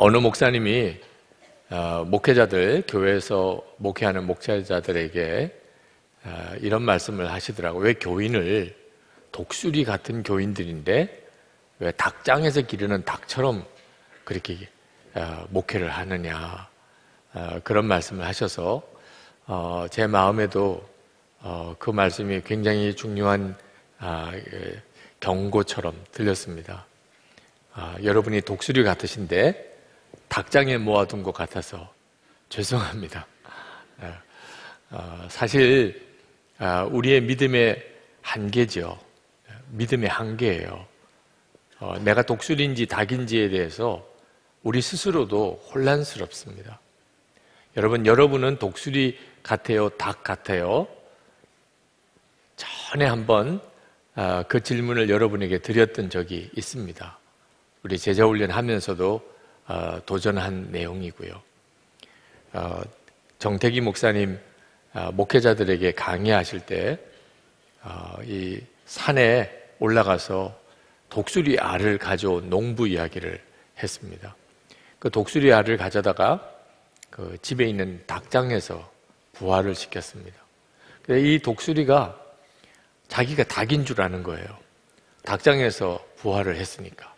어느 목사님이 목회자들, 교회에서 목회하는 목회자들에게 이런 말씀을 하시더라고요. 왜 교인을 독수리 같은 교인들인데 왜 닭장에서 기르는 닭처럼 그렇게 목회를 하느냐, 그런 말씀을 하셔서 제 마음에도 그 말씀이 굉장히 중요한 경고처럼 들렸습니다. 여러분이 독수리 같으신데 닭장에 모아둔 것 같아서 죄송합니다. 사실 우리의 믿음의 한계죠. 믿음의 한계예요. 내가 독수리인지 닭인지에 대해서 우리 스스로도 혼란스럽습니다. 여러분은 독수리 같아요? 닭 같아요? 전에 한번 그 질문을 여러분에게 드렸던 적이 있습니다. 우리 제자훈련 하면서도 도전한 내용이고요. 정태기 목사님 목회자들에게 강의하실 때 이 산에 올라가서 독수리 알을 가져온 농부 이야기를 했습니다. 그 독수리 알을 가져다가 그 집에 있는 닭장에서 부화를 시켰습니다. 이 독수리가 자기가 닭인 줄 아는 거예요. 닭장에서 부화를 했으니까.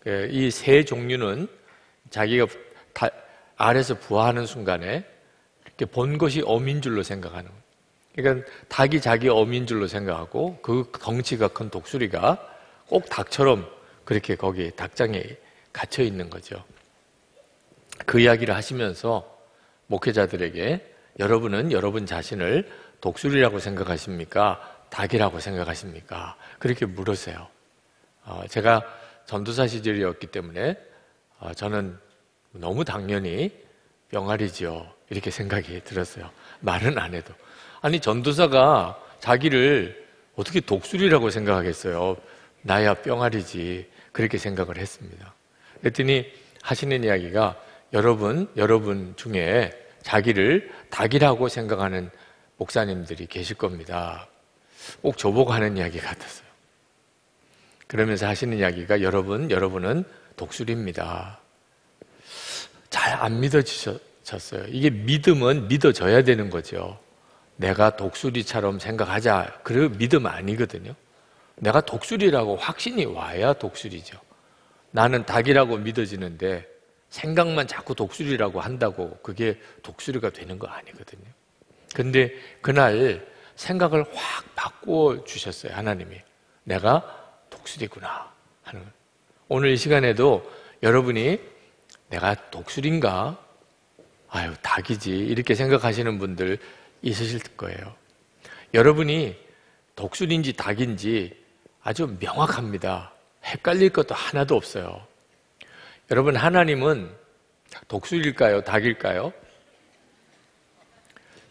이 새 종류는 자기가 알에서 부화하는 순간에 이렇게 본 것이 어미인 줄로 생각하는 거예요. 그러니까 닭이 자기 어미인 줄로 생각하고 그 덩치가 큰 독수리가 꼭 닭처럼 그렇게 거기 닭장에 갇혀 있는 거죠. 그 이야기를 하시면서 목회자들에게 여러분은 여러분 자신을 독수리라고 생각하십니까? 닭이라고 생각하십니까? 그렇게 물으세요. 제가 전도사 시절이었기 때문에 저는 너무 당연히 병아리죠, 이렇게 생각이 들었어요. 말은 안 해도. 아니, 전도사가 자기를 어떻게 독수리라고 생각하겠어요? 나야 뿅아리지, 그렇게 생각을 했습니다. 그랬더니 하시는 이야기가 여러분 중에 자기를 닭이라고 생각하는 목사님들이 계실 겁니다. 꼭 저보고 하는 이야기 같았어요. 그러면서 하시는 이야기가 여러분은 독수리입니다. 잘 안 믿어지셨어요. 이게 믿음은 믿어져야 되는 거죠. 내가 독수리처럼 생각하자, 그 믿음 아니거든요. 내가 독수리라고 확신이 와야 독수리죠. 나는 닭이라고 믿어지는데 생각만 자꾸 독수리라고 한다고 그게 독수리가 되는 거 아니거든요. 근데 그날 생각을 확 바꾸어 주셨어요, 하나님이. 내가 독수리구나 하는 거예요. 오늘 이 시간에도 여러분이 내가 독수리인가? 아유, 닭이지, 이렇게 생각하시는 분들 있으실 거예요. 여러분이 독수리인지 닭인지 아주 명확합니다. 헷갈릴 것도 하나도 없어요. 여러분, 하나님은 독수리일까요? 닭일까요?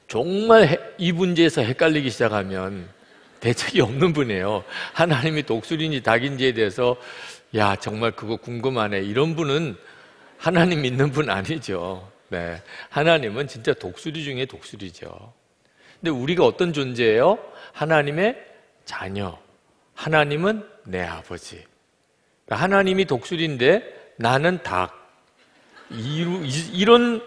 정말 이 문제에서 헷갈리기 시작하면 대책이 없는 분이에요. 하나님이 독수리인지 닭인지에 대해서 야, 정말 그거 궁금하네, 이런 분은 하나님 믿는 분 아니죠. 네, 하나님은 진짜 독수리 중에 독수리죠. 근데 우리가 어떤 존재예요? 하나님의 자녀. 하나님은 내 아버지. 하나님이 독수리인데 나는 닭. 이런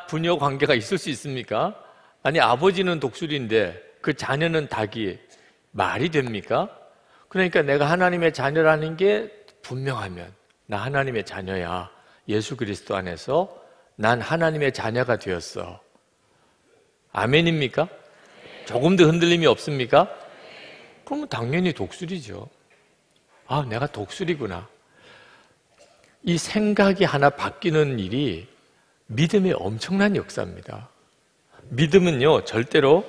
부녀 관계가 있을 수 있습니까? 아니, 아버지는 독수리인데 그 자녀는 닭이 말이 됩니까? 그러니까 내가 하나님의 자녀라는 게 분명하면 나 하나님의 자녀야. 예수 그리스도 안에서 난 하나님의 자녀가 되었어. 아멘입니까? 조금도 흔들림이 없습니까? 그러면 당연히 독수리죠. 아, 내가 독수리구나. 이 생각이 하나 바뀌는 일이 믿음의 엄청난 역사입니다. 믿음은요, 절대로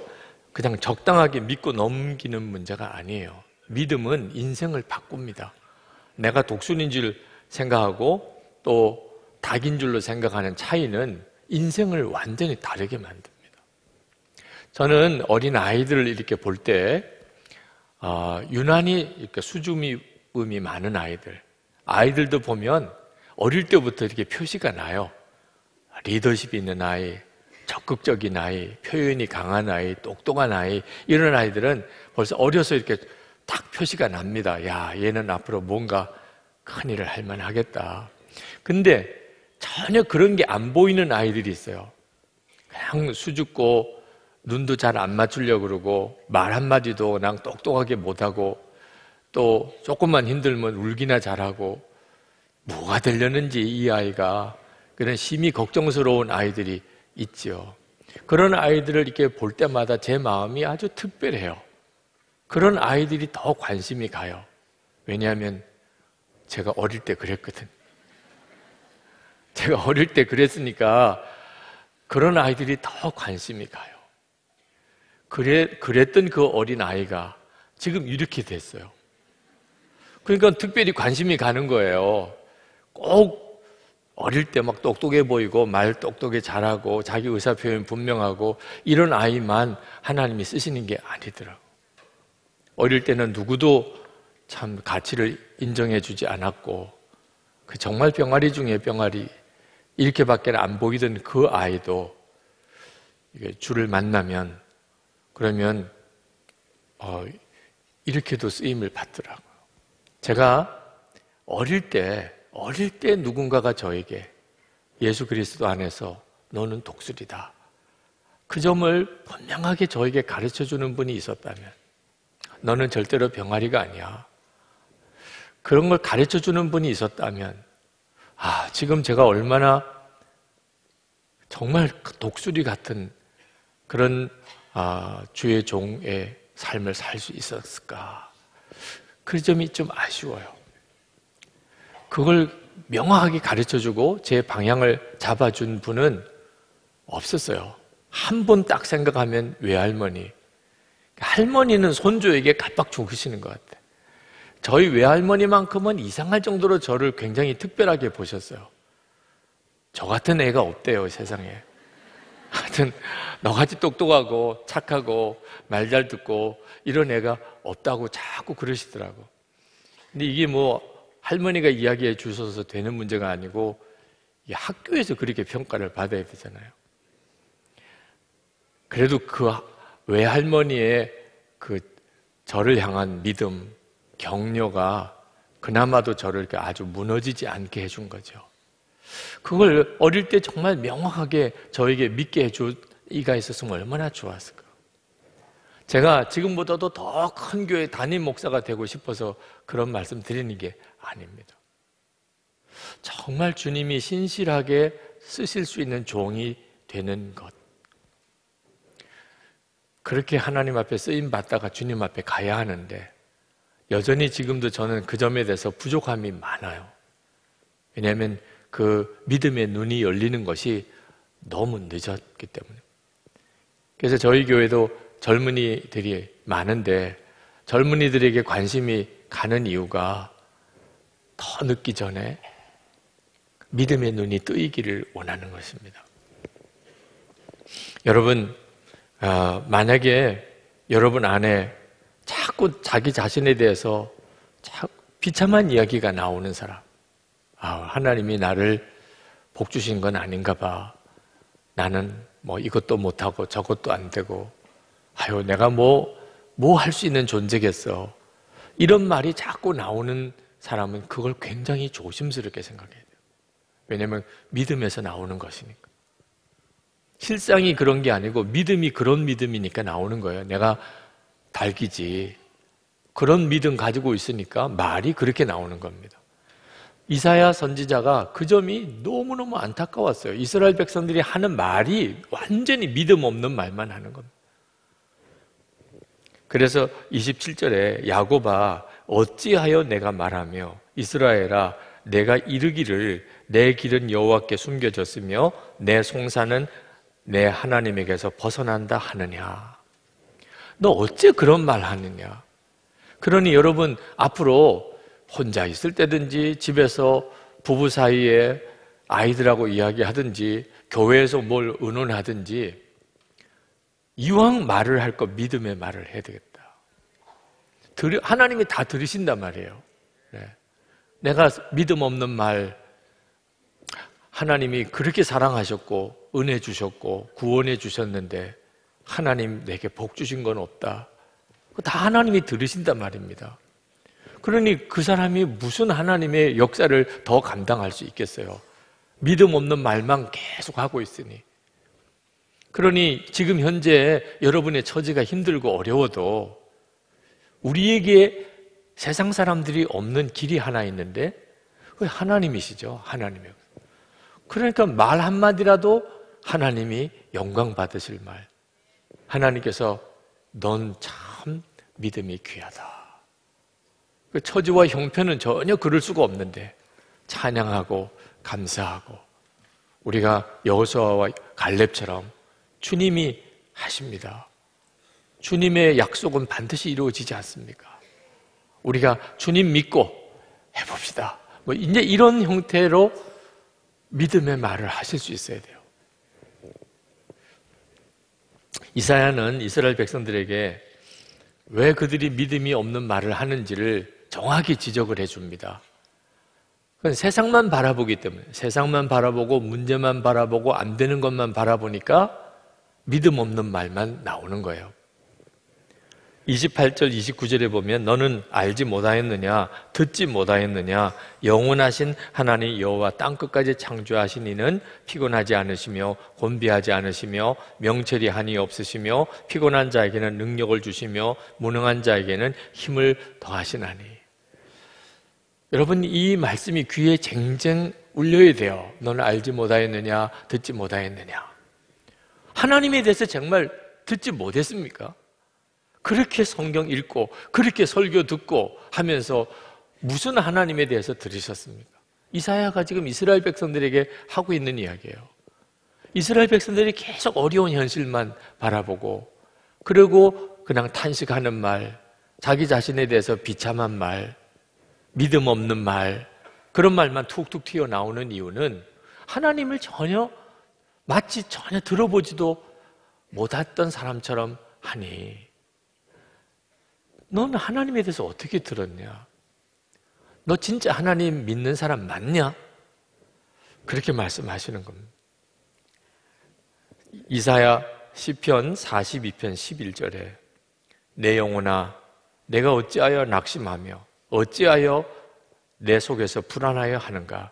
그냥 적당하게 믿고 넘기는 문제가 아니에요. 믿음은 인생을 바꿉니다. 내가 독수리인 줄 생각하고 또 닭인 줄로 생각하는 차이는 인생을 완전히 다르게 만듭니다. 저는 어린 아이들을 이렇게 볼 때 유난히 이렇게 수줍음이 많은 아이들도 보면 어릴 때부터 이렇게 표시가 나요. 리더십이 있는 아이, 적극적인 아이, 표현이 강한 아이, 똑똑한 아이, 이런 아이들은 벌써 어려서 이렇게 딱 표시가 납니다. 야, 얘는 앞으로 뭔가 큰 일을 할 만하겠다. 근데 전혀 그런 게 안 보이는 아이들이 있어요. 그냥 수줍고 눈도 잘 안 맞추려고 그러고 말 한마디도 그냥 똑똑하게 못하고 또 조금만 힘들면 울기나 잘하고 뭐가 되려는지 이 아이가 그런 심히 걱정스러운 아이들이 있지요. 그런 아이들을 이렇게 볼 때마다 제 마음이 아주 특별해요. 그런 아이들이 더 관심이 가요. 왜냐하면 제가 어릴 때 그랬거든. 제가 어릴 때 그랬으니까 그런 아이들이 더 관심이 가요. 그랬던 그 어린 아이가 지금 이렇게 됐어요. 그러니까 특별히 관심이 가는 거예요. 꼭 어릴 때 막 똑똑해 보이고 말 똑똑히 잘하고 자기 의사표현 분명하고 이런 아이만 하나님이 쓰시는 게 아니더라고요. 어릴 때는 누구도 참 가치를 인정해 주지 않았고 그 정말 병아리 중에 병아리 이렇게밖에 안 보이던 그 아이도 주를 만나면 그러면 이렇게도 쓰임을 받더라고요. 제가 어릴 때 누군가가 저에게 예수 그리스도 안에서 너는 독수리다. 그 점을 분명하게 저에게 가르쳐주는 분이 있었다면 너는 절대로 병아리가 아니야. 그런 걸 가르쳐주는 분이 있었다면 지금 제가 얼마나 정말 독수리 같은 그런 주의 종의 삶을 살 수 있었을까? 그 점이 좀 아쉬워요. 그걸 명확하게 가르쳐주고 제 방향을 잡아준 분은 없었어요. 한 분 딱 생각하면 외할머니. 할머니는 손주에게 깜빡 죽으시는 것 같아요. 저희 외할머니만큼은 이상할 정도로 저를 굉장히 특별하게 보셨어요. 저 같은 애가 없대요, 세상에. 하여튼 너같이 똑똑하고 착하고 말 잘 듣고 이런 애가 없다고 자꾸 그러시더라고. 근데 이게 뭐 할머니가 이야기해 주셔서 되는 문제가 아니고 학교에서 그렇게 평가를 받아야 되잖아요. 그래도 그 외할머니의 그 저를 향한 믿음, 격려가 그나마도 저를 이렇게 아주 무너지지 않게 해준 거죠. 그걸 어릴 때 정말 명확하게 저에게 믿게 해준 이가 있었으면 얼마나 좋았을까. 제가 지금보다도 더 큰 교회 담임 목사가 되고 싶어서 그런 말씀 드리는 게 아닙니다. 정말 주님이 신실하게 쓰실 수 있는 종이 되는 것. 그렇게 하나님 앞에 쓰임 받다가 주님 앞에 가야 하는데 여전히 지금도 저는 그 점에 대해서 부족함이 많아요. 왜냐하면 그 믿음의 눈이 열리는 것이 너무 늦었기 때문에. 그래서 저희 교회도 젊은이들이 많은데 젊은이들에게 관심이 가는 이유가 더 늦기 전에 믿음의 눈이 뜨이기를 원하는 것입니다. 여러분, 만약에 여러분 안에 자꾸 자기 자신에 대해서 비참한 이야기가 나오는 사람, 하나님이 나를 복 주신 건 아닌가 봐. 나는 뭐 이것도 못하고 저것도 안 되고 내가 뭐 할 수 있는 존재겠어. 이런 말이 자꾸 나오는 사람은 그걸 굉장히 조심스럽게 생각해야 돼요. 왜냐하면 믿음에서 나오는 것이니까. 실상이 그런 게 아니고 믿음이 그런 믿음이니까 나오는 거예요. 내가 달기지. 그런 믿음 가지고 있으니까 말이 그렇게 나오는 겁니다. 이사야 선지자가 그 점이 너무너무 안타까웠어요. 이스라엘 백성들이 하는 말이 완전히 믿음 없는 말만 하는 겁니다. 그래서 27절에 야곱아 어찌하여 내가 말하며 이스라엘아 내가 이르기를 내 길은 여호와께 숨겨졌으며 내 송사는 내 하나님에게서 벗어난다 하느냐. 너 어째 그런 말 하느냐. 그러니 여러분 앞으로 혼자 있을 때든지 집에서 부부 사이에 아이들하고 이야기하든지 교회에서 뭘 의논하든지 이왕 말을 할 거 믿음의 말을 해야 되겠다. 하나님이 다 들으신단 말이에요. 내가 믿음 없는 말 하나님이 그렇게 사랑하셨고 은혜 주셨고 구원해 주셨는데 하나님 내게 복 주신 건 없다. 다 하나님이 들으신단 말입니다. 그러니 그 사람이 무슨 하나님의 역사를 더 감당할 수 있겠어요? 믿음 없는 말만 계속 하고 있으니. 그러니 지금 현재 여러분의 처지가 힘들고 어려워도 우리에게 세상 사람들이 없는 길이 하나 있는데 그게 하나님이시죠. 하나님의. 그러니까 말 한마디라도 하나님이 영광 받으실 말. 하나님께서 넌 참 믿음이 귀하다. 그 처지와 형편은 전혀 그럴 수가 없는데 찬양하고 감사하고 우리가 여호수아와 갈렙처럼 주님이 하십니다. 주님의 약속은 반드시 이루어지지 않습니까? 우리가 주님 믿고 해봅시다. 뭐 이제 이런 형태로 믿음의 말을 하실 수 있어야 돼요. 이사야는 이스라엘 백성들에게 왜 그들이 믿음이 없는 말을 하는지를 정확히 지적을 해줍니다. 그건 세상만 바라보기 때문에 세상만 바라보고 문제만 바라보고 안 되는 것만 바라보니까 믿음 없는 말만 나오는 거예요. 28절 29절에 보면 너는 알지 못하였느냐 듣지 못하였느냐 영원하신 하나님 여호와 땅끝까지 창조하신 이는 피곤하지 않으시며 곤비하지 않으시며 명철이 한이 없으시며 피곤한 자에게는 능력을 주시며 무능한 자에게는 힘을 더하시나니. 여러분 이 말씀이 귀에 쟁쟁 울려야 돼요. 너는 알지 못하였느냐 듣지 못하였느냐. 하나님에 대해서 정말 듣지 못했습니까? 그렇게 성경 읽고 그렇게 설교 듣고 하면서 무슨 하나님에 대해서 들으셨습니까? 이사야가 지금 이스라엘 백성들에게 하고 있는 이야기예요. 이스라엘 백성들이 계속 어려운 현실만 바라보고 그리고 그냥 탄식하는 말, 자기 자신에 대해서 비참한 말, 믿음 없는 말, 그런 말만 툭툭 튀어나오는 이유는 하나님을 마치 전혀 들어보지도 못했던 사람처럼 하니 너는 하나님에 대해서 어떻게 들었냐? 너 진짜 하나님 믿는 사람 맞냐? 그렇게 말씀하시는 겁니다. 이사야 시편 42편 11절에 내 영혼아 내가 어찌하여 낙심하며 어찌하여 내 속에서 불안하여 하는가?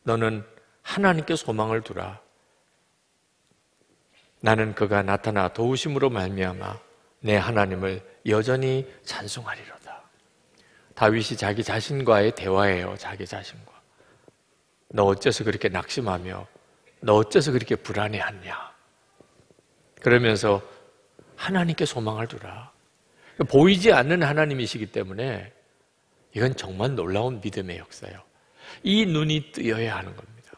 너는 하나님께 소망을 두라. 나는 그가 나타나 도우심으로 말미암아 내 하나님을 여전히 찬송하리로다. 다윗이 자기 자신과의 대화예요. 자기 자신과. 너 어째서 그렇게 낙심하며 너 어째서 그렇게 불안해하냐? 그러면서 하나님께 소망을 두라. 보이지 않는 하나님이시기 때문에 이건 정말 놀라운 믿음의 역사예요. 이 눈이 뜨여야 하는 겁니다.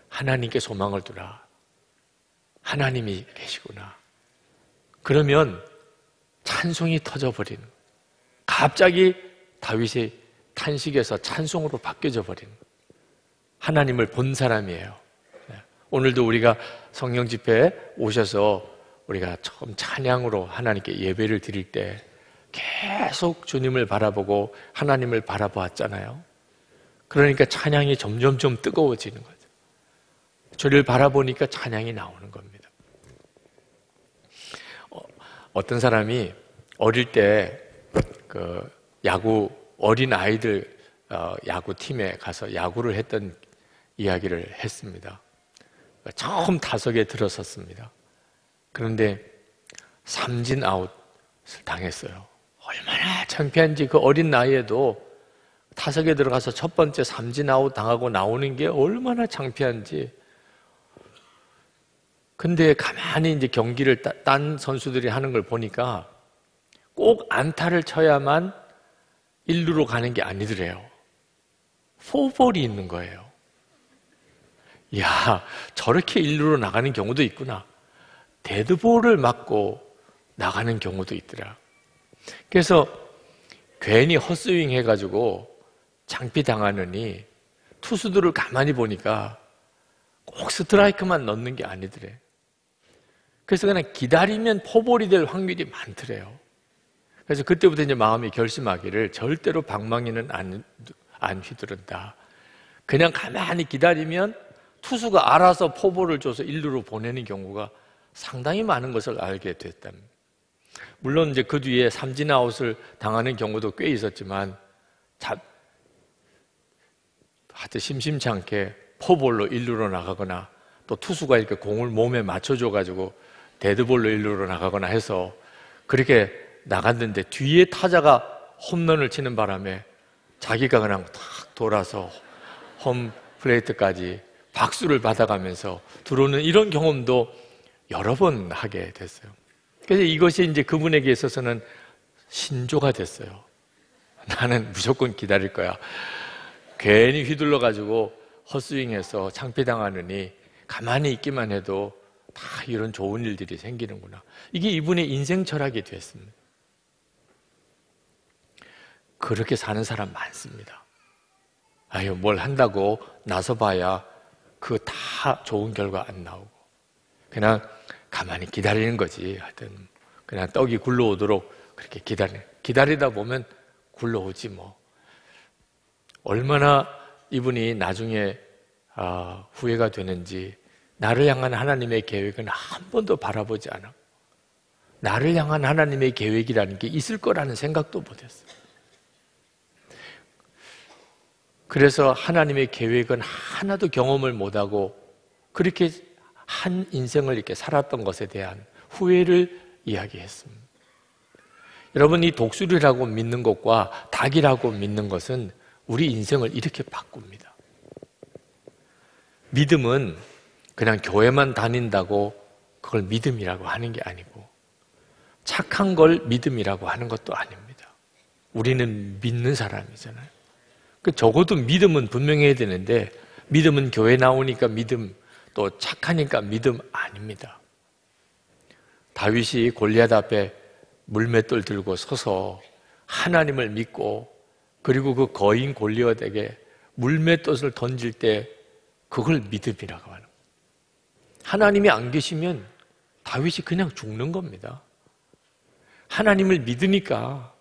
하나님께 소망을 두라. 하나님이 계시구나. 그러면 찬송이 터져버리는 거예요. 갑자기 다윗의 탄식에서 찬송으로 바뀌어져 버리는 거예요. 하나님을 본 사람이에요. 오늘도 우리가 성령 집회에 오셔서 우리가 처음 찬양으로 하나님께 예배를 드릴 때 계속 주님을 바라보고 하나님을 바라보았잖아요. 그러니까 찬양이 점점점 뜨거워지는 거죠. 주를 바라보니까 찬양이 나오는 겁니다. 어떤 사람이 어릴 때 그 야구 어린 아이들 야구팀에 가서 야구를 했던 이야기를 했습니다. 처음 타석에 들어섰습니다. 그런데 삼진 아웃을 당했어요. 얼마나 창피한지 그 어린 나이에도 타석에 들어가서 첫 번째 삼진 아웃 당하고 나오는 게 얼마나 창피한지. 근데 가만히 이제 경기를 딴 선수들이 하는 걸 보니까 꼭 안타를 쳐야만 1루로 가는 게 아니더래요. 포볼이 있는 거예요. 이야, 저렇게 1루로 나가는 경우도 있구나. 데드볼을 맞고 나가는 경우도 있더라. 그래서 괜히 헛스윙 해가지고 창피당하느니 투수들을 가만히 보니까 꼭 스트라이크만 넣는 게 아니더래. 그래서 그냥 기다리면 포볼이 될 확률이 많더래요. 그래서 그때부터 이제 마음이 결심하기를 절대로 방망이는 안 휘두른다. 그냥 가만히 기다리면 투수가 알아서 포볼을 줘서 1루로 보내는 경우가 상당히 많은 것을 알게 됐답니다. 물론 이제 그 뒤에 삼진아웃을 당하는 경우도 꽤 있었지만, 하여튼 심심치 않게 포볼로 1루로 나가거나, 또 투수가 이렇게 공을 몸에 맞춰줘가지고 데드볼로 1루로 나가거나 해서 그렇게 나갔는데, 뒤에 타자가 홈런을 치는 바람에 자기가 그냥 탁 돌아서 홈 플레이트까지 박수를 받아가면서 들어오는 이런 경험도 여러 번 하게 됐어요. 그래서 이것이 이제 그분에게 있어서는 신조가 됐어요. 나는 무조건 기다릴 거야. 괜히 휘둘러가지고 헛스윙해서 창피당하느니 가만히 있기만 해도 다 이런 좋은 일들이 생기는구나. 이게 이분의 인생 철학이 됐습니다. 그렇게 사는 사람 많습니다. 아유, 뭘 한다고 나서봐야 그 다 좋은 결과 안 나오고 그냥 가만히 기다리는 거지. 하여튼 그냥 떡이 굴러오도록 그렇게 기다리다 보면 굴러오지 뭐. 얼마나 이분이 나중에 후회가 되는지. 나를 향한 하나님의 계획은 한 번도 바라보지 않아. 나를 향한 하나님의 계획이라는 게 있을 거라는 생각도 못했어요. 그래서 하나님의 계획은 하나도 경험을 못하고 그렇게 한 인생을 이렇게 살았던 것에 대한 후회를 이야기했습니다. 여러분, 이 독수리라고 믿는 것과 닭이라고 믿는 것은 우리 인생을 이렇게 바꿉니다. 믿음은 그냥 교회만 다닌다고 그걸 믿음이라고 하는 게 아니고, 착한 걸 믿음이라고 하는 것도 아닙니다. 우리는 믿는 사람이잖아요. 적어도 믿음은 분명해야 되는데, 믿음은 교회 나오니까 믿음, 또 착하니까 믿음 아닙니다. 다윗이 골리앗 앞에 물맷돌 들고 서서 하나님을 믿고, 그리고 그 거인 골리앗에게 물맷돌을 던질 때 그걸 믿음이라고 하는 거예요. 하나님이 안 계시면 다윗이 그냥 죽는 겁니다. 하나님을 믿으니까,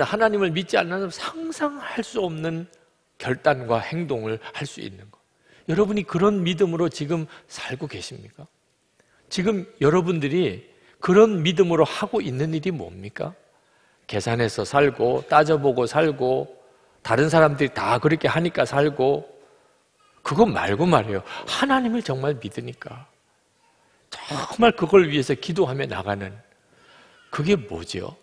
하나님을 믿지 않는 상상할 수 없는 결단과 행동을 할 수 있는 것. 여러분이 그런 믿음으로 지금 살고 계십니까? 지금 여러분들이 그런 믿음으로 하고 있는 일이 뭡니까? 계산해서 살고, 따져보고 살고, 다른 사람들이 다 그렇게 하니까 살고, 그거 말고 말이에요. 하나님을 정말 믿으니까, 정말 그걸 위해서 기도하며 나가는, 그게 뭐죠?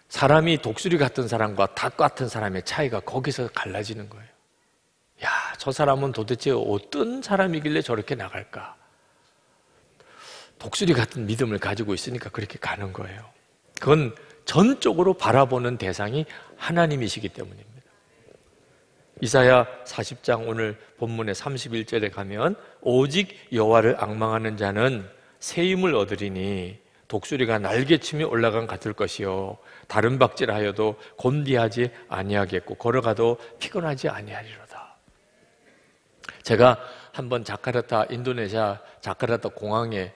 사람이 독수리 같은 사람과 닭 같은 사람의 차이가 거기서 갈라지는 거예요. 야, 저 사람은 도대체 어떤 사람이길래 저렇게 나갈까? 독수리 같은 믿음을 가지고 있으니까 그렇게 가는 거예요. 그건 전적으로 바라보는 대상이 하나님이시기 때문입니다. 이사야 40장 오늘 본문의 31절에 가면, 오직 여호와를 앙망하는 자는 새 힘을 얻으리니 독수리가 날개치며 올라간 같을 것이요, 다른 박질하여도 곤비하지 아니하겠고 걸어가도 피곤하지 아니하리로다. 제가 한번 인도네시아 자카르타 공항에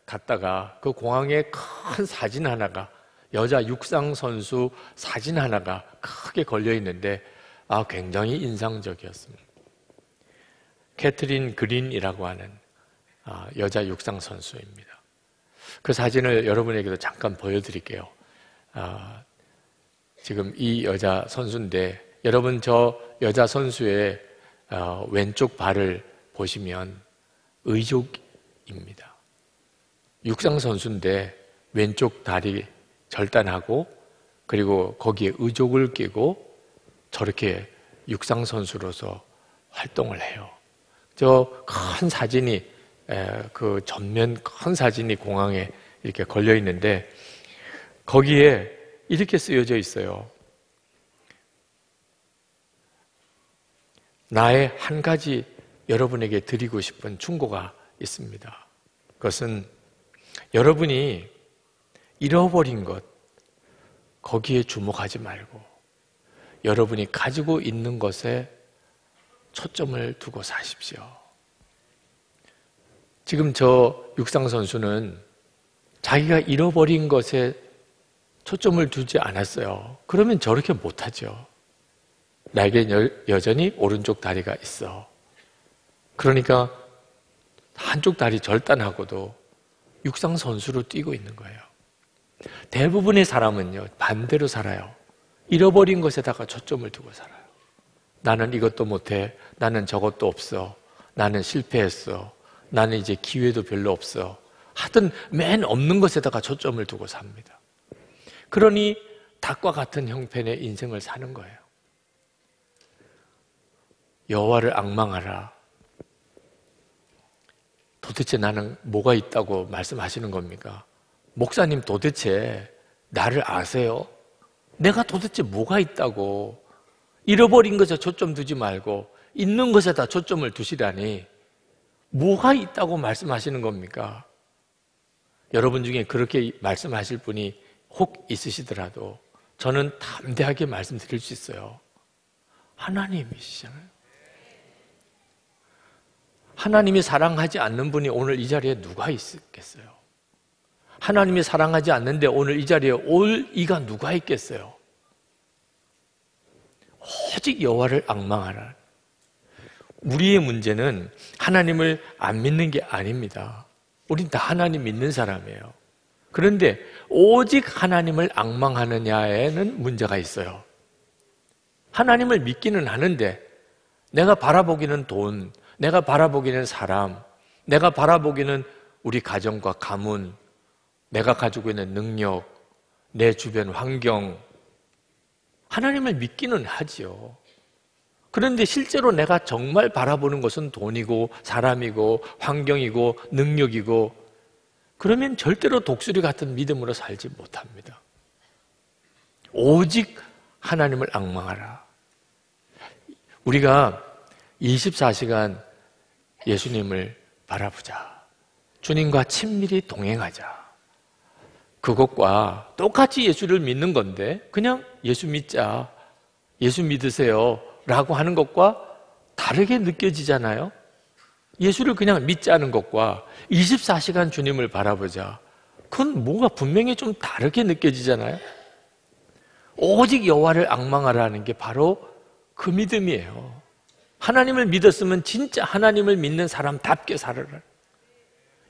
갔다가 그 공항에 큰 사진 하나가, 여자 육상 선수 사진 하나가 크게 걸려 있는데 굉장히 인상적이었습니다. 캐트린 그린이라고 하는 여자 육상 선수입니다. 그 사진을 여러분에게도 잠깐 보여드릴게요. 지금 이 여자 선수인데, 여러분 저 여자 선수의 왼쪽 발을 보시면 의족입니다. 육상 선수인데 왼쪽 다리 절단하고, 그리고 거기에 의족을 끼고 저렇게 육상 선수로서 활동을 해요. 저 큰 사진이, 그 전면 큰 사진이 공항에 이렇게 걸려 있는데, 거기에 이렇게 쓰여져 있어요. 나의 한 가지 여러분에게 드리고 싶은 충고가 있습니다. 그것은 여러분이 잃어버린 것, 거기에 주목하지 말고 여러분이 가지고 있는 것에 초점을 두고 사십시오. 지금 저 육상 선수는 자기가 잃어버린 것에 초점을 두지 않았어요. 그러면 저렇게 못하죠. 나에겐 여전히 오른쪽 다리가 있어. 그러니까 한쪽 다리 절단하고도 육상 선수로 뛰고 있는 거예요. 대부분의 사람은요, 반대로 살아요. 잃어버린 것에다가 초점을 두고 살아요. 나는 이것도 못해. 나는 저것도 없어. 나는 실패했어. 나는 이제 기회도 별로 없어. 하여튼 맨 없는 것에다가 초점을 두고 삽니다. 그러니 닭과 같은 형편의 인생을 사는 거예요. 여호와를 앙망하라. 도대체 나는 뭐가 있다고 말씀하시는 겁니까? 목사님 도대체 나를 아세요? 내가 도대체 뭐가 있다고? 잃어버린 것에 초점 두지 말고 있는 것에다 초점을 두시라니 뭐가 있다고 말씀하시는 겁니까? 여러분 중에 그렇게 말씀하실 분이 혹 있으시더라도 저는 담대하게 말씀드릴 수 있어요. 하나님이시잖아요. 하나님이 사랑하지 않는 분이 오늘 이 자리에 누가 있겠어요? 하나님이 사랑하지 않는데 오늘 이 자리에 올 이가 누가 있겠어요? 오직 여호와를 앙망하라. 우리의 문제는 하나님을 안 믿는 게 아닙니다. 우린 다 하나님 믿는 사람이에요. 그런데 오직 하나님을 앙망하느냐에는 문제가 있어요. 하나님을 믿기는 하는데 내가 바라보기는 돈, 내가 바라보기는 사람, 내가 바라보기는 우리 가정과 가문, 내가 가지고 있는 능력, 내 주변 환경, 하나님을 믿기는 하지요. 그런데 실제로 내가 정말 바라보는 것은 돈이고 사람이고 환경이고 능력이고 그러면 절대로 독수리 같은 믿음으로 살지 못합니다. 오직 하나님을 앙망하라. 우리가 24시간 예수님을 바라보자. 주님과 친밀히 동행하자. 그것과 똑같이 예수를 믿는 건데 그냥 예수 믿자, 예수 믿으세요 라고 하는 것과 다르게 느껴지잖아요. 예수를 그냥 믿자는 것과 24시간 주님을 바라보자, 그건 뭐가 분명히 좀 다르게 느껴지잖아요. 오직 여호와를 앙망하라는 게 바로 그 믿음이에요. 하나님을 믿었으면 진짜 하나님을 믿는 사람답게 살아라.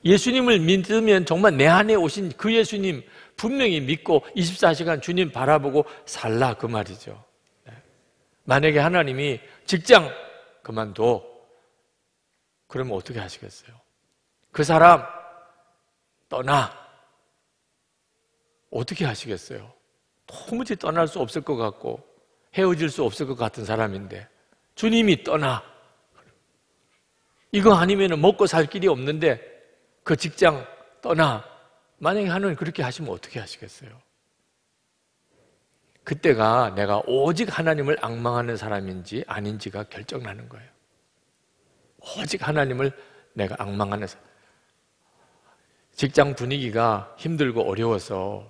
예수님을 믿으면 정말 내 안에 오신 그 예수님 분명히 믿고 24시간 주님 바라보고 살라 그 말이죠. 만약에 하나님이 직장 그만둬, 그러면 어떻게 하시겠어요? 그 사람 떠나, 어떻게 하시겠어요? 도무지 떠날 수 없을 것 같고 헤어질 수 없을 것 같은 사람인데 주님이 떠나, 이거 아니면 먹고 살 길이 없는데 그 직장 떠나, 만약에 하나님 그렇게 하시면 어떻게 하시겠어요? 그때가 내가 오직 하나님을 앙망하는 사람인지 아닌지가 결정나는 거예요. 오직 하나님을 내가 앙망하는 사람. 직장 분위기가 힘들고 어려워서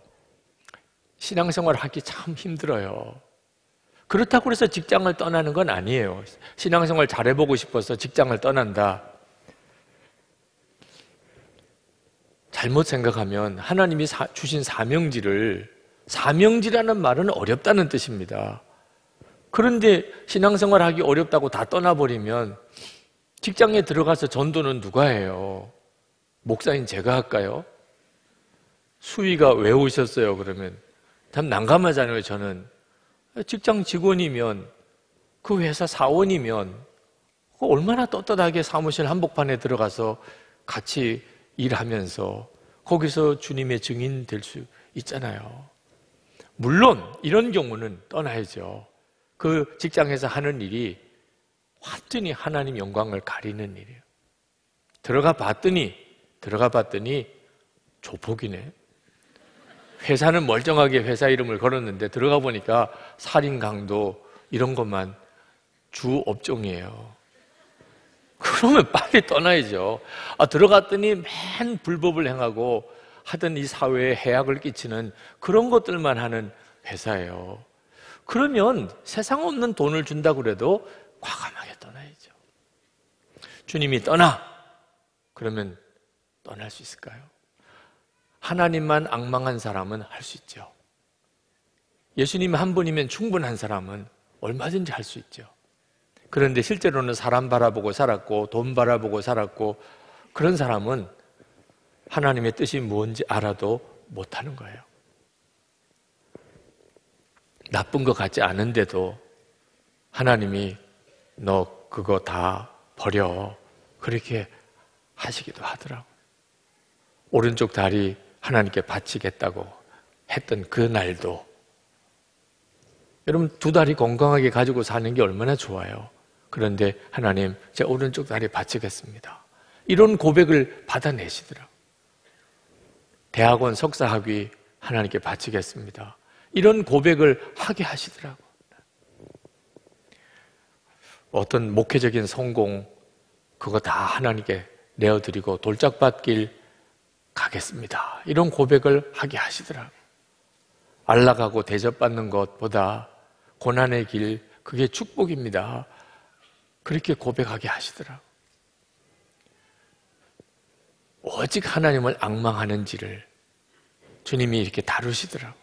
신앙생활을 하기 참 힘들어요. 그렇다고 해서 직장을 떠나는 건 아니에요. 신앙생활 잘해보고 싶어서 직장을 떠난다. 잘못 생각하면 하나님이 주신 사명지라는 말은 어렵다는 뜻입니다. 그런데 신앙생활 하기 어렵다고 다 떠나버리면 직장에 들어가서 전도는 누가 해요? 목사인 제가 할까요? 수위가 왜 오셨어요? 그러면 참 난감하잖아요. 저는 직장 직원이면, 그 회사 사원이면 얼마나 떳떳하게 사무실 한복판에 들어가서 같이 일하면서 거기서 주님의 증인 될 수 있잖아요. 물론 이런 경우는 떠나야죠. 그 직장에서 하는 일이 완전히 하나님 영광을 가리는 일이에요. 들어가 봤더니 조폭이네. 회사는 멀쩡하게 회사 이름을 걸었는데 들어가 보니까 살인, 강도 이런 것만 주 업종이에요. 그러면 빨리 떠나야죠. 들어갔더니 맨 불법을 행하고 하던 이 사회에 해악을 끼치는 그런 것들만 하는 회사예요. 그러면 세상 없는 돈을 준다고 그래도 과감하게 떠나야죠. 주님이 떠나! 그러면 떠날 수 있을까요? 하나님만 앙망한 사람은 할 수 있죠. 예수님 한 분이면 충분한 사람은 얼마든지 할 수 있죠. 그런데 실제로는 사람 바라보고 살았고 돈 바라보고 살았고 그런 사람은 하나님의 뜻이 뭔지 알아도 못하는 거예요. 나쁜 것 같지 않은데도 하나님이 너 그거 다 버려, 그렇게 하시기도 하더라고요. 오른쪽 다리 하나님께 바치겠다고 했던 그 날도, 여러분 두 다리 건강하게 가지고 사는 게 얼마나 좋아요. 그런데 하나님, 제 오른쪽 다리 바치겠습니다, 이런 고백을 받아내시더라고요. 대학원 석사학위 하나님께 바치겠습니다, 이런 고백을 하게 하시더라고요. 어떤 목회적인 성공, 그거 다 하나님께 내어드리고 돌짝밭길 가겠습니다, 이런 고백을 하게 하시더라고요. 안락하고 대접받는 것보다 고난의 길, 그게 축복입니다, 그렇게 고백하게 하시더라고요. 오직 하나님을 앙망하는지를 주님이 이렇게 다루시더라고요.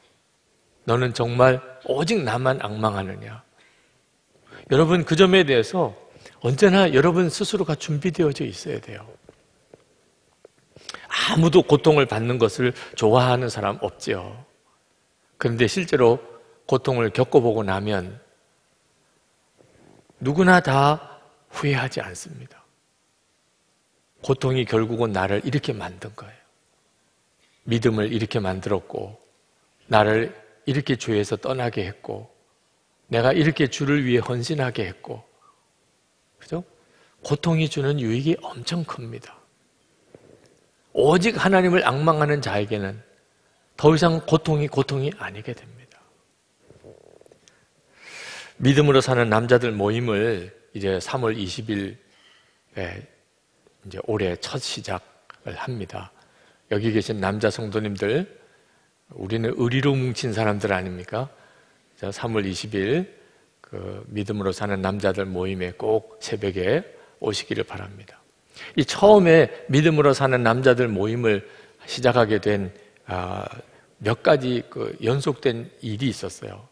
너는 정말 오직 나만 앙망하느냐. 여러분, 그 점에 대해서 언제나 여러분 스스로가 준비되어져 있어야 돼요. 아무도 고통을 받는 것을 좋아하는 사람 없죠. 그런데 실제로 고통을 겪어보고 나면 누구나 다 후회하지 않습니다. 고통이 결국은 나를 이렇게 만든 거예요. 믿음을 이렇게 만들었고, 나를 이렇게 죄에서 떠나게 했고, 내가 이렇게 주를 위해 헌신하게 했고, 그죠? 고통이 주는 유익이 엄청 큽니다. 오직 하나님을 앙망하는 자에게는 더 이상 고통이 아니게 됩니다. 믿음으로 사는 남자들 모임을 이제 3월 20일에 이제 올해 첫 시작을 합니다. 여기 계신 남자 성도님들, 우리는 의리로 뭉친 사람들 아닙니까? 3월 20일 그 믿음으로 사는 남자들 모임에 꼭 새벽에 오시기를 바랍니다. 이 처음에 믿음으로 사는 남자들 모임을 시작하게 된 몇 가지 그 연속된 일이 있었어요.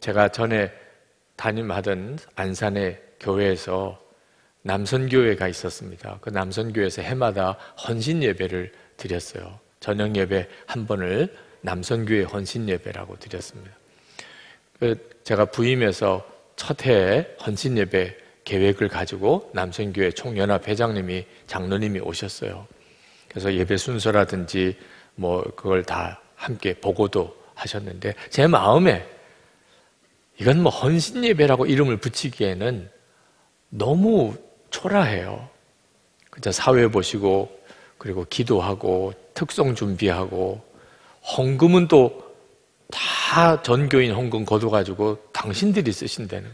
제가 전에 담임하던 안산의 교회에서 남선교회가 있었습니다. 그 남선교회에서 해마다 헌신 예배를 드렸어요. 저녁 예배 한 번을 남선교회 헌신 예배라고 드렸습니다. 제가 부임해서 첫 해에 헌신 예배 계획을 가지고 남선교회 총연합 회장님이, 장로님이 오셨어요. 그래서 예배 순서라든지 뭐 그걸 다 함께 보고도 하셨는데, 제 마음에 이건 뭐 헌신 예배라고 이름을 붙이기에는 너무 초라해요. 그저 사회 보시고, 그리고 기도하고, 특송 준비하고, 헌금은 또 다 전교인 헌금 거둬가지고 당신들이 쓰신다는.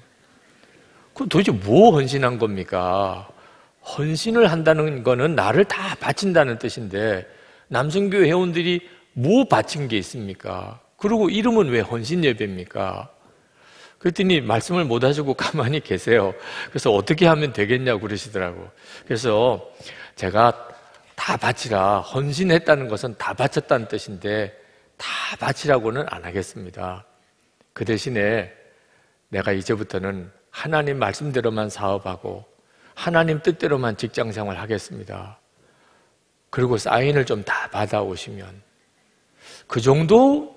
그럼 도대체 뭐 헌신한 겁니까? 헌신을 한다는 거는 나를 다 바친다는 뜻인데, 남성교회 회원들이 뭐 바친 게 있습니까? 그리고 이름은 왜 헌신 예배입니까? 그랬더니 말씀을 못 하시고 가만히 계세요. 그래서 어떻게 하면 되겠냐고 그러시더라고. 그래서 제가 다 바치라, 헌신했다는 것은 다 바쳤다는 뜻인데 다 바치라고는 안 하겠습니다. 그 대신에 내가 이제부터는 하나님 말씀대로만 사업하고 하나님 뜻대로만 직장생활 하겠습니다. 그리고 사인을 좀 다 받아오시면, 그 정도의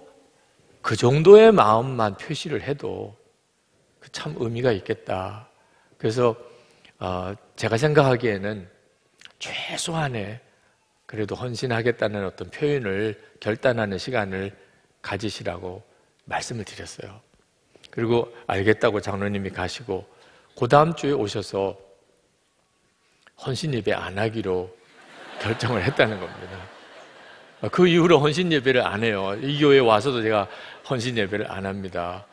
마음만 표시를 해도 참 의미가 있겠다. 그래서 제가 생각하기에는 최소한의 그래도 헌신하겠다는 어떤 표현을 결단하는 시간을 가지시라고 말씀을 드렸어요. 그리고 알겠다고 장로님이 가시고 그 다음 주에 오셔서 헌신 예배 안 하기로 결정을 했다는 겁니다. 그 이후로 헌신 예배를 안 해요. 이 교회에 와서도 제가 헌신 예배를 안 합니다.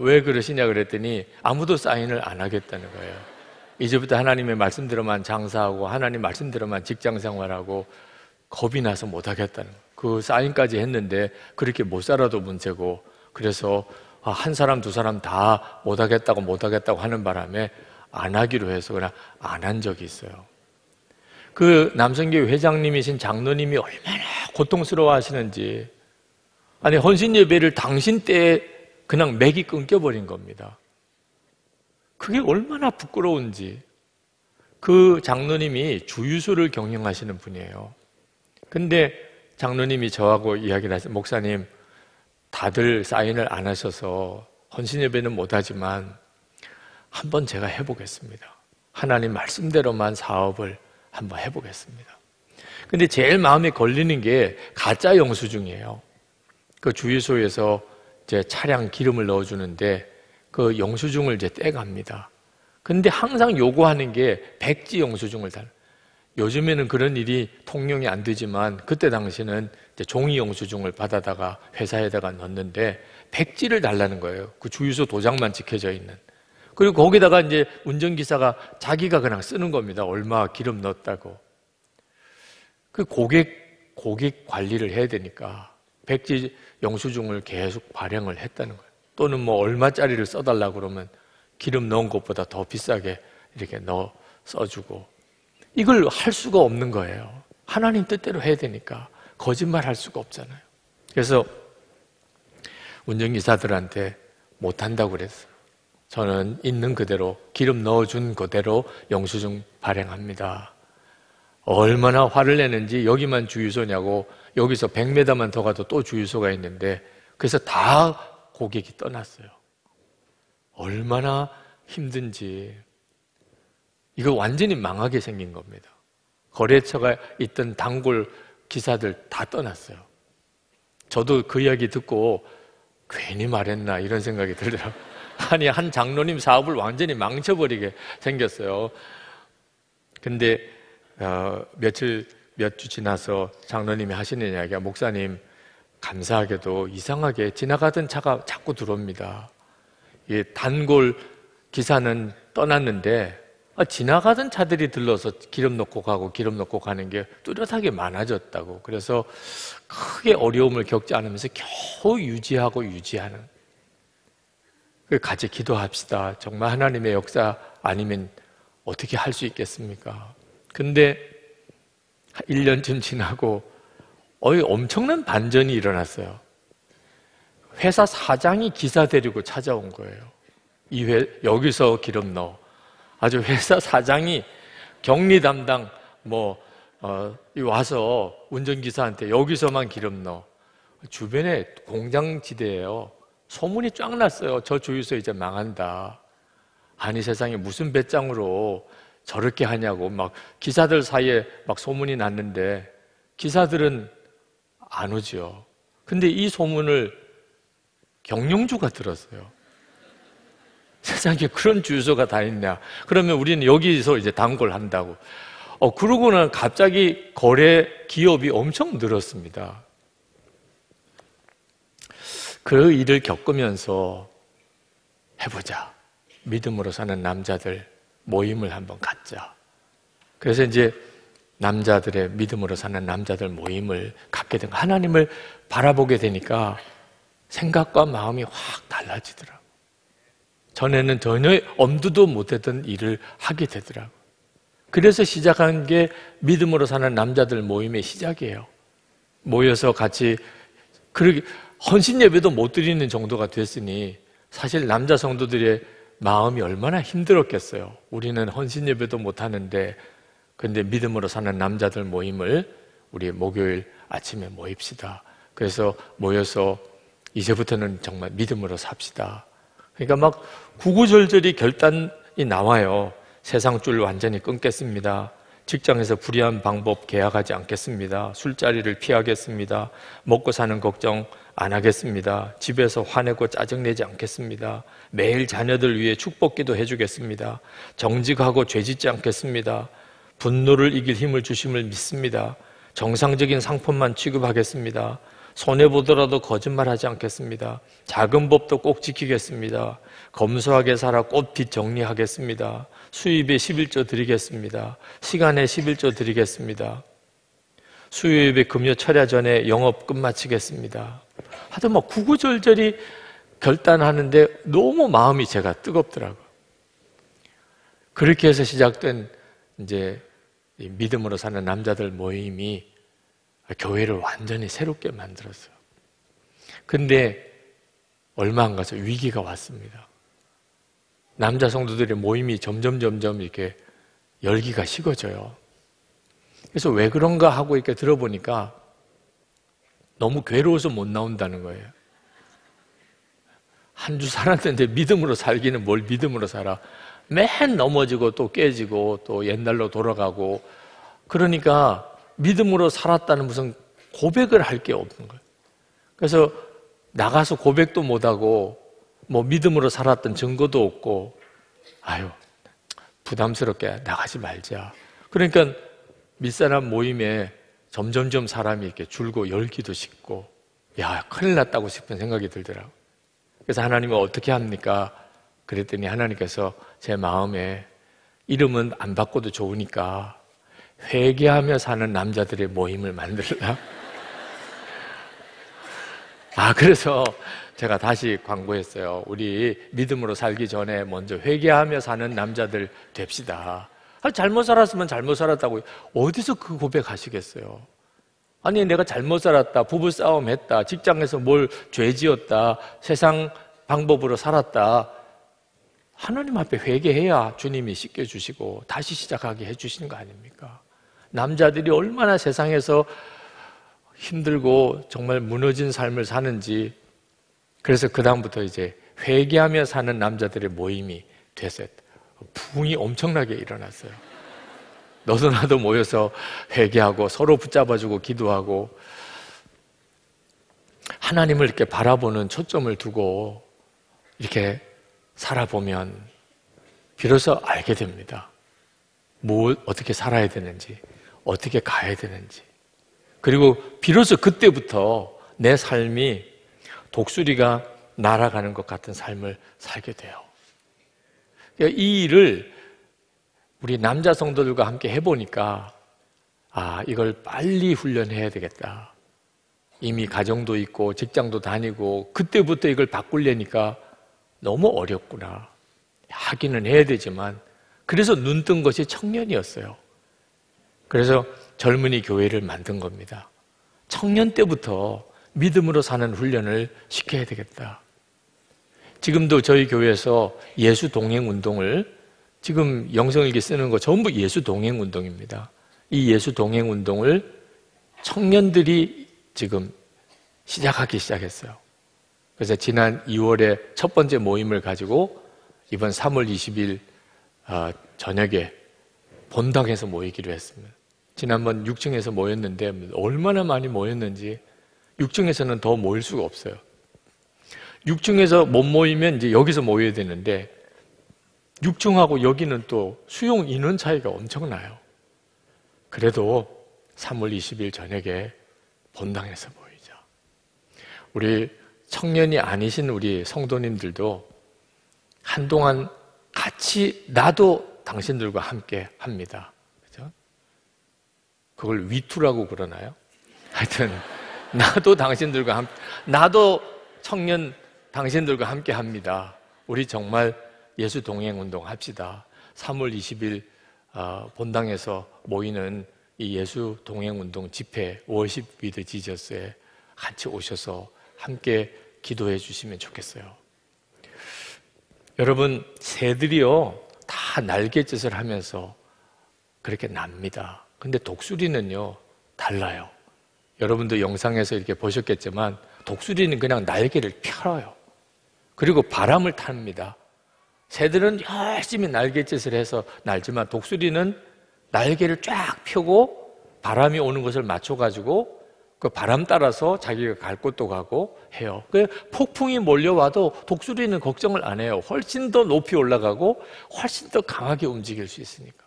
왜 그러시냐 그랬더니 아무도 사인을 안 하겠다는 거예요. 이제부터 하나님의 말씀대로만 장사하고 하나님 말씀대로만 직장생활하고 겁이 나서 못 하겠다는 거예요. 그 사인까지 했는데 그렇게 못 살아도 문제고, 그래서 한 사람 두 사람 다 못 하겠다고 하는 바람에 안 하기로 해서 그냥 안 한 적이 있어요. 그 남성교회 회장님이신 장로님이 얼마나 고통스러워 하시는지, 아니 헌신 예배를 당신 때에 그냥 맥이 끊겨버린 겁니다. 그게 얼마나 부끄러운지. 그 장로님이 주유소를 경영하시는 분이에요. 근데 장로님이 저하고 이야기를 하셨어요. 목사님, 다들 사인을 안 하셔서 헌신예배는 못하지만 한번 제가 해보겠습니다. 하나님 말씀대로만 사업을 한번 해보겠습니다. 근데 제일 마음에 걸리는 게 가짜 영수증이에요. 그 주유소에서 이제 차량 기름을 넣어주는데 그 영수증을 이제 떼갑니다. 근데 항상 요구하는 게 백지 영수증을 달라. 요즘에는 그런 일이 통용이 안 되지만 그때 당시는 이제 종이 영수증을 받아다가 회사에다가 넣는데 백지를 달라는 거예요. 그 주유소 도장만 찍혀져 있는. 그리고 거기다가 이제 운전기사가 자기가 그냥 쓰는 겁니다. 얼마 기름 넣었다고. 그 고객 관리를 해야 되니까 백지 영수증을 계속 발행을 했다는 거예요. 또는 뭐 얼마짜리를 써달라고 그러면 기름 넣은 것보다 더 비싸게 이렇게 써주고. 이걸 할 수가 없는 거예요. 하나님 뜻대로 해야 되니까 거짓말 할 수가 없잖아요. 그래서 운전기사들한테 못한다고 그랬어요. 저는 있는 그대로 기름 넣어준 그대로 영수증 발행합니다. 얼마나 화를 내는지 여기만 주유소냐고 여기서 100m만 더 가도 또 주유소가 있는데 그래서 다 고객이 떠났어요. 얼마나 힘든지. 이거 완전히 망하게 생긴 겁니다. 거래처가 있던 단골 기사들 다 떠났어요. 저도 그 이야기 듣고 괜히 말했나 이런 생각이 들더라고요. 아니, 한 장로님 사업을 완전히 망쳐버리게 생겼어요. 근데 몇 주 지나서 장로님이 하시는 이야기가 목사님, 감사하게도 이상하게 지나가던 차가 자꾸 들어옵니다. 이 단골 기사는 떠났는데 지나가던 차들이 들러서 기름 넣고 가고 기름 넣고 가는 게 뚜렷하게 많아졌다고. 그래서 크게 어려움을 겪지 않으면서 겨우 유지하는. 같이 기도합시다. 정말 하나님의 역사 아니면 어떻게 할 수 있겠습니까? 근데 1년쯤 지나고 엄청난 반전이 일어났어요. 회사 사장이 기사 데리고 찾아온 거예요. 여기서 기름 넣어. 아주 회사 사장이 격리 담당 와서 운전기사한테 여기서만 기름 넣어. 주변에 공장지대예요. 소문이 쫙 났어요. 저 주유소 이제 망한다. 아니, 세상에 무슨 배짱으로 저렇게 하냐고 막 기사들 사이에 막 소문이 났는데 기사들은 안 오죠. 근데 이 소문을 경영주가 들었어요. 세상에 그런 주유소가 다 있냐. 그러면 우리는 여기서 이제 단골 한다고. 그러고는 갑자기 거래 기업이 엄청 늘었습니다. 그 일을 겪으면서 해보자. 믿음으로 사는 남자들 모임을 한번 갖자. 그래서 이제 남자들의 믿음으로 사는 남자들 모임을 갖게 된 거예요. 하나님을 바라보게 되니까 생각과 마음이 확 달라지더라고요. 전에는 전혀 엄두도 못했던 일을 하게 되더라고요. 그래서 시작한 게 믿음으로 사는 남자들 모임의 시작이에요. 모여서 같이 헌신 예배도 못 드리는 정도가 됐으니 사실 남자 성도들의 마음이 얼마나 힘들었겠어요. 우리는 헌신 예배도 못 하는데 근데 믿음으로 사는 남자들 모임을 우리 목요일 아침에 모입시다. 그래서 모여서 이제부터는 정말 믿음으로 삽시다. 그러니까 막 구구절절히 결단이 나와요. 세상 줄 완전히 끊겠습니다. 직장에서 불의한 방법 계약하지 않겠습니다. 술자리를 피하겠습니다. 먹고 사는 걱정 안 하겠습니다. 집에서 화내고 짜증내지 않겠습니다. 매일 자녀들 위해 축복기도 해주겠습니다. 정직하고 죄짓지 않겠습니다. 분노를 이길 힘을 주심을 믿습니다. 정상적인 상품만 취급하겠습니다. 손해보더라도 거짓말하지 않겠습니다. 작은 법도 꼭 지키겠습니다. 검소하게 살아 꽃빚 정리하겠습니다. 수입에 11조 드리겠습니다. 시간에 11조 드리겠습니다. 수요일에 금요 철야 전에 영업 끝마치겠습니다. 하여튼 막 구구절절히 결단하는데 너무 마음이 제가 뜨겁더라고요. 그렇게 해서 시작된 이제 믿음으로 사는 남자들 모임이 교회를 완전히 새롭게 만들었어요. 근데 얼마 안 가서 위기가 왔습니다. 남자 성도들의 모임이 점점 이렇게 열기가 식어져요. 그래서 왜 그런가 하고 이렇게 들어보니까 너무 괴로워서 못 나온다는 거예요. 한 주 살았는데 믿음으로 살기는 뭘 믿음으로 살아. 맨 넘어지고 또 깨지고 또 옛날로 돌아가고, 그러니까 믿음으로 살았다는 무슨 고백을 할 게 없는 거예요. 그래서 나가서 고백도 못하고 뭐 믿음으로 살았던 증거도 없고, 아유 부담스럽게 나가지 말자. 그러니까 밑사람 모임에 점점점 사람이 이렇게 줄고 열기도 식고, 야 큰일 났다고 싶은 생각이 들더라고요. 그래서 하나님은 어떻게 합니까? 그랬더니 하나님께서 제 마음에 이름은 안 바꿔도 좋으니까 회개하며 사는 남자들의 모임을 만들라. 그래서 제가 다시 광고했어요. 우리 믿음으로 살기 전에 먼저 회개하며 사는 남자들 됩시다. 잘못 살았으면 잘못 살았다고 어디서 그 고백하시겠어요? 아니 내가 잘못 살았다, 부부싸움 했다, 직장에서 뭘 죄지었다, 세상 방법으로 살았다, 하나님 앞에 회개해야 주님이 씻겨주시고 다시 시작하게 해주시는 거 아닙니까? 남자들이 얼마나 세상에서 힘들고 정말 무너진 삶을 사는지, 그래서 그 다음부터 이제 회개하며 사는 남자들의 모임이 됐어요. 부흥이 엄청나게 일어났어요. 너도 나도 모여서 회개하고 서로 붙잡아주고 기도하고 하나님을 이렇게 바라보는 초점을 두고 이렇게 살아보면 비로소 알게 됩니다. 어떻게 살아야 되는지, 어떻게 가야 되는지. 그리고 비로소 그때부터 내 삶이 독수리가 날아가는 것 같은 삶을 살게 돼요. 이 일을 우리 남자 성도들과 함께 해보니까 이걸 빨리 훈련해야 되겠다. 이미 가정도 있고 직장도 다니고 그때부터 이걸 바꾸려니까 너무 어렵구나. 하기는 해야 되지만, 그래서 눈 뜬 것이 청년이었어요. 그래서 젊은이 교회를 만든 겁니다. 청년 때부터 믿음으로 사는 훈련을 시켜야 되겠다. 지금도 저희 교회에서 예수 동행 운동을, 지금 영성일기 쓰는 거 전부 예수 동행 운동입니다. 이 예수 동행 운동을 청년들이 지금 시작하기 시작했어요. 그래서 지난 2월에 첫 번째 모임을 가지고 이번 3월 20일 저녁에 본당에서 모이기로 했습니다. 지난번 6층에서 모였는데 얼마나 많이 모였는지 6층에서는 더 모일 수가 없어요. 6층에서 못 모이면 이제 여기서 모여야 되는데 6층하고 여기는 또 수용 인원 차이가 엄청나요. 그래도 3월 20일 저녁에 본당에서 모이자. 우리 청년이 아니신 우리 성도님들도 한동안 같이 나도 당신들과 함께 합니다. 그죠? 그걸 위투라고 그러나요? 하여튼 나도 당신들과 함께, 나도 청년 당신들과 함께 합니다. 우리 정말 예수 동행 운동 합시다. 3월 20일 본당에서 모이는 이 예수 동행 운동 집회 워십 위드 지저스에 같이 오셔서 함께 기도해 주시면 좋겠어요. 여러분, 새들이요 다 날갯짓을 하면서 그렇게 납니다. 근데 독수리는요 달라요. 여러분도 영상에서 이렇게 보셨겠지만 독수리는 그냥 날개를 펴요. 그리고 바람을 탑니다. 새들은 열심히 날갯짓을 해서 날지만 독수리는 날개를 쫙 펴고 바람이 오는 것을 맞춰가지고 그 바람 따라서 자기가 갈 곳도 가고 해요. 그 폭풍이 몰려와도 독수리는 걱정을 안 해요. 훨씬 더 높이 올라가고 훨씬 더 강하게 움직일 수 있으니까.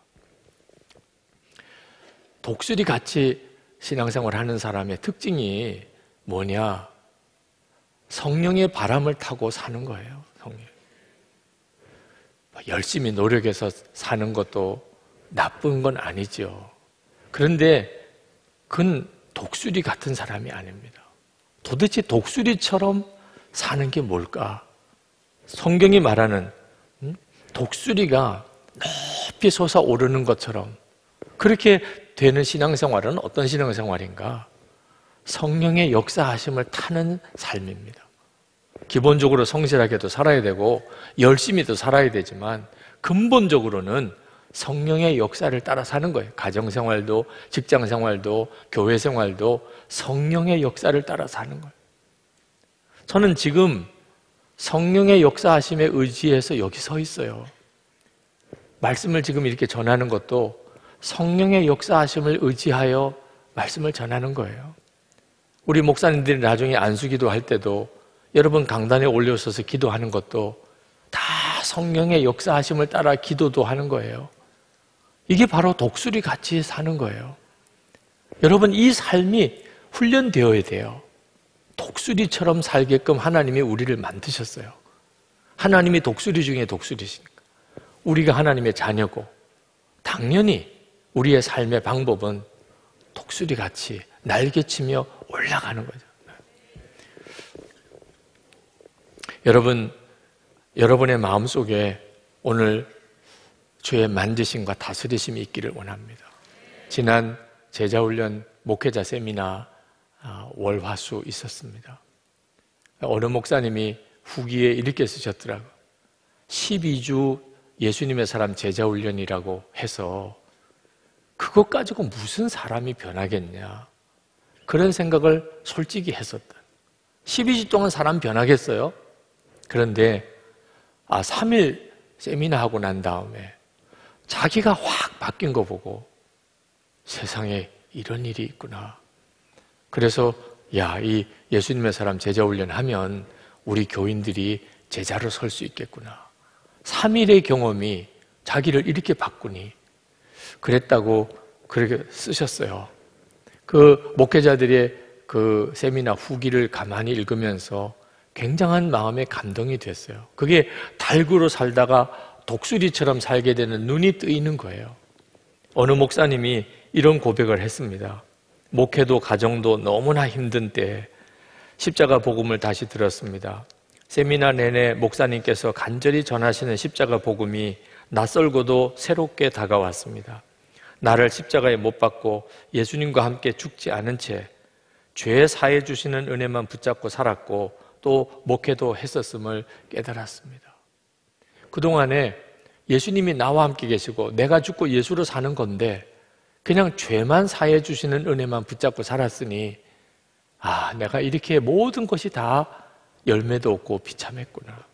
독수리 같이 신앙생활 하는 사람의 특징이 뭐냐? 성령의 바람을 타고 사는 거예요. 성령. 열심히 노력해서 사는 것도 나쁜 건 아니죠. 그런데 그건 독수리 같은 사람이 아닙니다. 도대체 독수리처럼 사는 게 뭘까? 성경이 말하는 독수리가 높이 솟아오르는 것처럼 그렇게 되는 신앙생활은 어떤 신앙생활인가? 성령의 역사하심을 타는 삶입니다. 기본적으로 성실하게도 살아야 되고 열심히도 살아야 되지만 근본적으로는 성령의 역사를 따라 사는 거예요. 가정생활도, 직장생활도, 교회생활도 성령의 역사를 따라 사는 거예요. 저는 지금 성령의 역사하심에 의지해서 여기 서 있어요. 말씀을 지금 이렇게 전하는 것도 성령의 역사하심을 의지하여 말씀을 전하는 거예요. 우리 목사님들이 나중에 안수기도 할 때도 여러분 강단에 올려서서 기도하는 것도 다 성령의 역사하심을 따라 기도도 하는 거예요. 이게 바로 독수리 같이 사는 거예요. 여러분, 이 삶이 훈련되어야 돼요. 독수리처럼 살게끔 하나님이 우리를 만드셨어요. 하나님이 독수리 중에 독수리시니까. 우리가 하나님의 자녀고 당연히 우리의 삶의 방법은 독수리같이 날개치며 올라가는 거죠. 여러분, 여러분의 마음속에 오늘 주의 만지심과 다스리심이 있기를 원합니다. 지난 제자훈련 목회자 세미나 월화수 있었습니다. 어느 목사님이 후기에 이렇게 쓰셨더라고요. 12주 예수님의 사람 제자훈련이라고 해서 그것 가지고 무슨 사람이 변하겠냐, 그런 생각을 솔직히 했었다. 12주 동안 사람 변하겠어요? 그런데 3일 세미나 하고 난 다음에 자기가 확 바뀐 거 보고 세상에 이런 일이 있구나. 그래서 이 예수님의 사람 제자훈련 하면 우리 교인들이 제자로 설 수 있겠구나. 3일의 경험이 자기를 이렇게 바꾸니 그랬다고 그렇게 쓰셨어요. 그 목회자들의 그 세미나 후기를 가만히 읽으면서 굉장한 마음의 감동이 됐어요. 그게 달구로 살다가 독수리처럼 살게 되는 눈이 뜨이는 거예요. 어느 목사님이 이런 고백을 했습니다. 목회도 가정도 너무나 힘든 때에 십자가 복음을 다시 들었습니다. 세미나 내내 목사님께서 간절히 전하시는 십자가 복음이 낯설고도 새롭게 다가왔습니다. 나를 십자가에 못 박고 예수님과 함께 죽지 않은 채 죄 사해 주시는 은혜만 붙잡고 살았고 또 목회도 했었음을 깨달았습니다. 그동안에 예수님이 나와 함께 계시고 내가 죽고 예수로 사는 건데 그냥 죄만 사해 주시는 은혜만 붙잡고 살았으니 내가 이렇게 모든 것이 다 열매도 없고 비참했구나.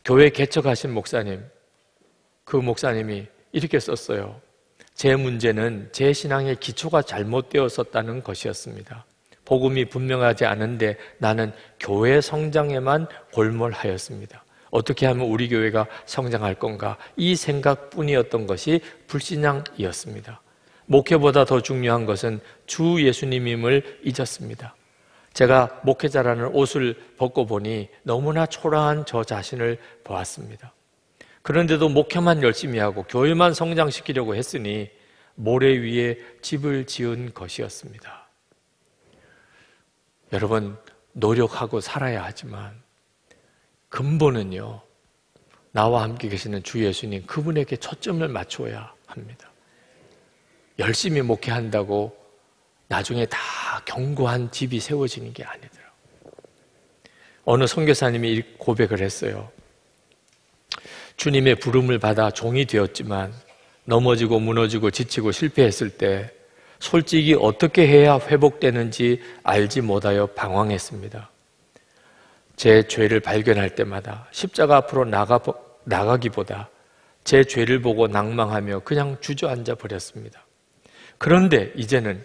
교회 개척하신 목사님, 그 목사님이 이렇게 썼어요. 제 문제는 제 신앙의 기초가 잘못되었었다는 것이었습니다. 복음이 분명하지 않은데 나는 교회 성장에만 골몰하였습니다. 어떻게 하면 우리 교회가 성장할 건가, 이 생각뿐이었던 것이 불신앙이었습니다. 목회보다 더 중요한 것은 주 예수님임을 잊었습니다. 제가 목회자라는 옷을 벗고 보니 너무나 초라한 저 자신을 보았습니다. 그런데도 목회만 열심히 하고 교회만 성장시키려고 했으니 모래 위에 집을 지은 것이었습니다. 여러분, 노력하고 살아야 하지만 근본은요, 나와 함께 계시는 주 예수님, 그분에게 초점을 맞추어야 합니다. 열심히 목회한다고 나중에 다 견고한 집이 세워지는 게 아니더라고요. 어느 선교사님이 고백을 했어요. 주님의 부름을 받아 종이 되었지만 넘어지고 무너지고 지치고 실패했을 때 솔직히 어떻게 해야 회복되는지 알지 못하여 방황했습니다. 제 죄를 발견할 때마다 십자가 앞으로 나가기보다 제 죄를 보고 낭망하며 그냥 주저앉아 버렸습니다. 그런데 이제는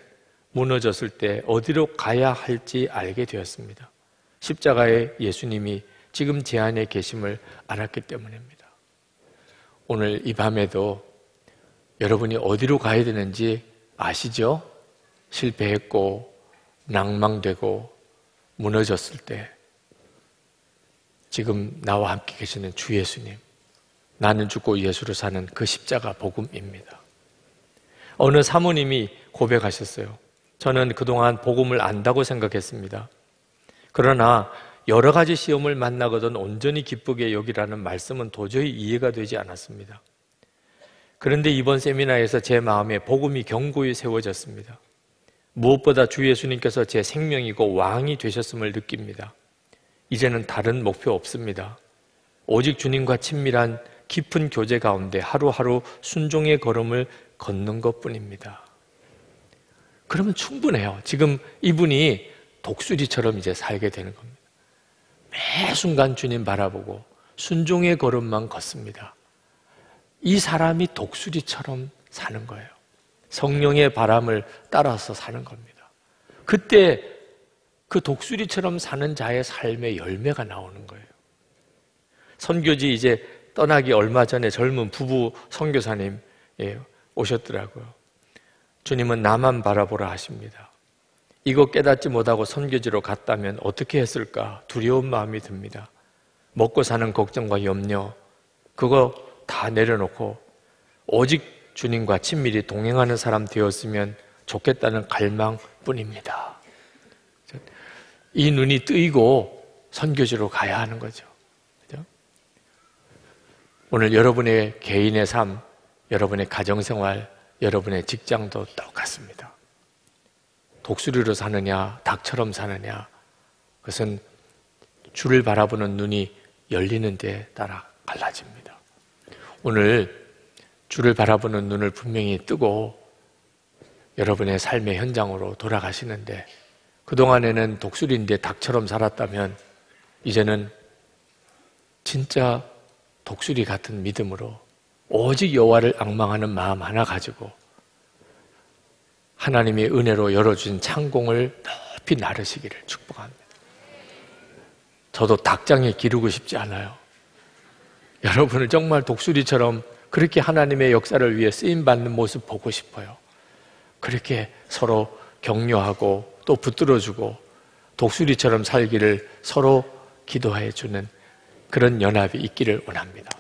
무너졌을 때 어디로 가야 할지 알게 되었습니다. 십자가의 예수님이 지금 제 안에 계심을 알았기 때문입니다. 오늘 이 밤에도 여러분이 어디로 가야 되는지 아시죠? 실패했고 낭망되고 무너졌을 때 지금 나와 함께 계시는 주 예수님, 나는 죽고 예수로 사는 그 십자가 복음입니다. 어느 사모님이 고백하셨어요. 저는 그동안 복음을 안다고 생각했습니다. 그러나 여러 가지 시험을 만나거든 온전히 기쁘게 여기라는 말씀은 도저히 이해가 되지 않았습니다. 그런데 이번 세미나에서 제 마음에 복음이 견고히 세워졌습니다. 무엇보다 주 예수님께서 제 생명이고 왕이 되셨음을 느낍니다. 이제는 다른 목표 없습니다. 오직 주님과 친밀한 깊은 교제 가운데 하루하루 순종의 걸음을 걷는 것뿐입니다. 그러면 충분해요. 지금 이분이 독수리처럼 이제 살게 되는 겁니다. 매 순간 주님 바라보고 순종의 걸음만 걷습니다. 이 사람이 독수리처럼 사는 거예요. 성령의 바람을 따라서 사는 겁니다. 그때 그 독수리처럼 사는 자의 삶의 열매가 나오는 거예요. 선교지 이제 떠나기 얼마 전에 젊은 부부 선교사님 오셨더라고요. 주님은 나만 바라보라 하십니다. 이거 깨닫지 못하고 선교지로 갔다면 어떻게 했을까 두려운 마음이 듭니다. 먹고 사는 걱정과 염려 그거 다 내려놓고 오직 주님과 친밀히 동행하는 사람 되었으면 좋겠다는 갈망뿐입니다. 이 눈이 뜨이고 선교지로 가야 하는 거죠. 그죠? 오늘 여러분의 개인의 삶, 여러분의 가정생활, 여러분의 직장도 똑같습니다. 독수리로 사느냐, 닭처럼 사느냐, 그것은 주를 바라보는 눈이 열리는 데에 따라 갈라집니다. 오늘 주를 바라보는 눈을 분명히 뜨고 여러분의 삶의 현장으로 돌아가시는데 그동안에는 독수리인데 닭처럼 살았다면 이제는 진짜 독수리 같은 믿음으로 오직 여호와를 앙망하는 마음 하나 가지고 하나님의 은혜로 열어준 창공을 높이 나르시기를 축복합니다. 저도 닭장에 기르고 싶지 않아요. 여러분을 정말 독수리처럼 그렇게 하나님의 역사를 위해 쓰임받는 모습 보고 싶어요. 그렇게 서로 격려하고 또 붙들어주고 독수리처럼 살기를 서로 기도해 주는 그런 연합이 있기를 원합니다.